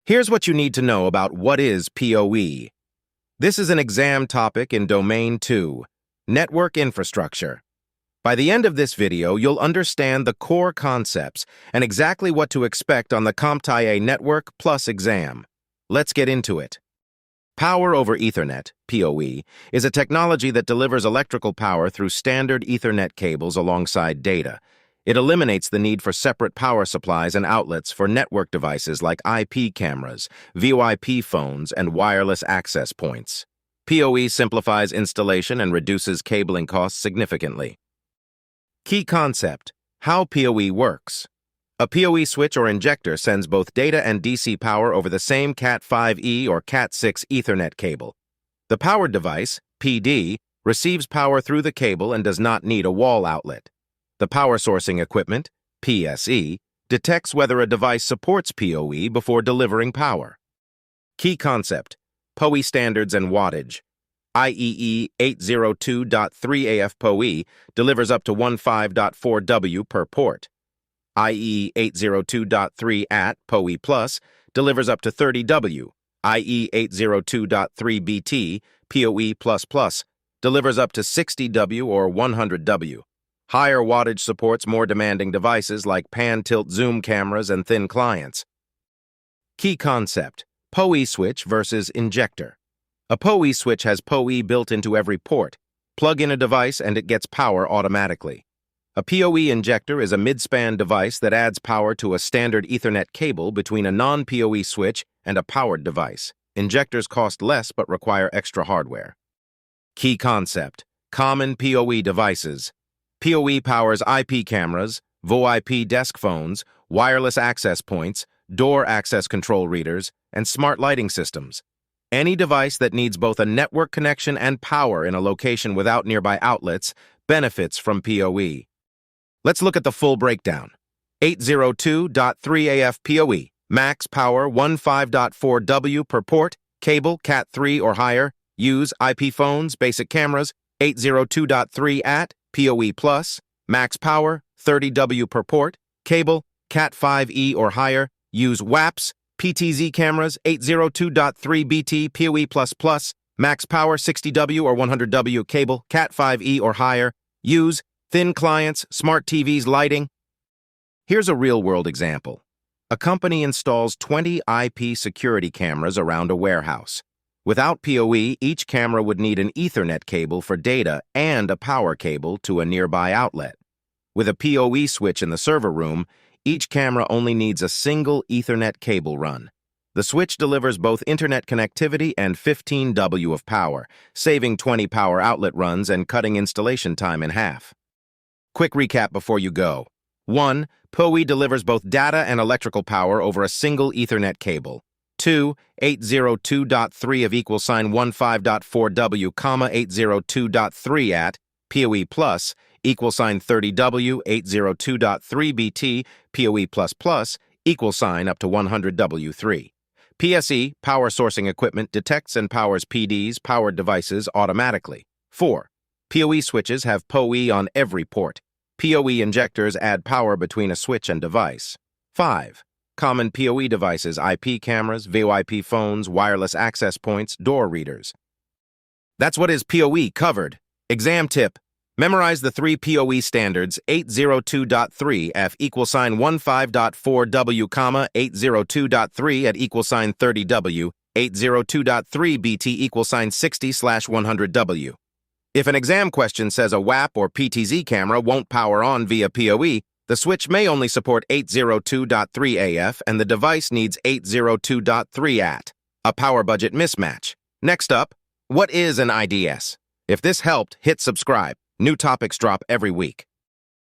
Here's what you need to know about what is PoE. This is an exam topic in Domain 2, Network Infrastructure. By the end of this video, you'll understand the core concepts and exactly what to expect on the CompTIA Network Plus exam. Let's get into it. Power over Ethernet, PoE, is a technology that delivers electrical power through standard Ethernet cables alongside data. It eliminates the need for separate power supplies and outlets for network devices like IP cameras, VoIP phones, and wireless access points. PoE simplifies installation and reduces cabling costs significantly. Key concept: how PoE works. A PoE switch or injector sends both data and DC power over the same Cat5e or Cat6 Ethernet cable. The powered device, PD, receives power through the cable and does not need a wall outlet. The power sourcing equipment, PSE, detects whether a device supports PoE before delivering power. Key concept: PoE Standards and Wattage. IEEE 802.3 AF PoE delivers up to 15.4 W per port. IEEE 802.3 AT PoE Plus delivers up to 30 W. IEEE 802.3 BT PoE++ delivers up to 60 W or 100 W. Higher wattage supports more demanding devices like pan-tilt zoom cameras and thin clients. Key concept: PoE Switch versus Injector. A PoE switch has PoE built into every port. Plug in a device and it gets power automatically. A PoE injector is a mid-span device that adds power to a standard Ethernet cable between a non-PoE switch and a powered device. Injectors cost less but require extra hardware. Key concept: common PoE devices. PoE powers IP cameras, VoIP desk phones, wireless access points, door access control readers, and smart lighting systems. Any device that needs both a network connection and power in a location without nearby outlets benefits from PoE. Let's look at the full breakdown. 802.3 AF PoE, max power 15.4 W per port, cable Cat3 or higher, use IP phones, basic cameras. 802.3 AT PoE Plus, max power 30 W per port, cable Cat5e or higher, use WAPs, PTZ cameras. 802.3 BT PoE++, max power 60 W or 100 W, cable Cat5e or higher, use thin clients, smart TVs, lighting. Here's a real-world example. A company installs 20 IP security cameras around a warehouse. Without PoE, each camera would need an Ethernet cable for data and a power cable to a nearby outlet. With a PoE switch in the server room, each camera only needs a single Ethernet cable run. The switch delivers both internet connectivity and 15 W of power, saving 20 power outlet runs and cutting installation time in half. Quick recap before you go. 1. PoE delivers both data and electrical power over a single Ethernet cable. 2. 802.3 of =15.4 W, 802.3 AT PoE Plus =30 W, 802.3 BT PoE++ up to 100 W3. PSE, power sourcing equipment, detects and powers PDs, powered devices, automatically. 4. PoE switches have PoE on every port. PoE injectors add power between a switch and device. 5. Common PoE devices: IP cameras, VoIP phones, wireless access points, door readers. That's what is PoE covered. Exam tip: memorize the 3 PoE standards. 802.3 F =15.4 W, 802.3 at =30 W, 802.3 BT =60/100 W. If an exam question says a WAP or PTZ camera won't power on via PoE, the switch may only support 802.3 AF and the device needs 802.3 AT, a power budget mismatch. Next up, what is an IDS? If this helped, hit subscribe. New topics drop every week.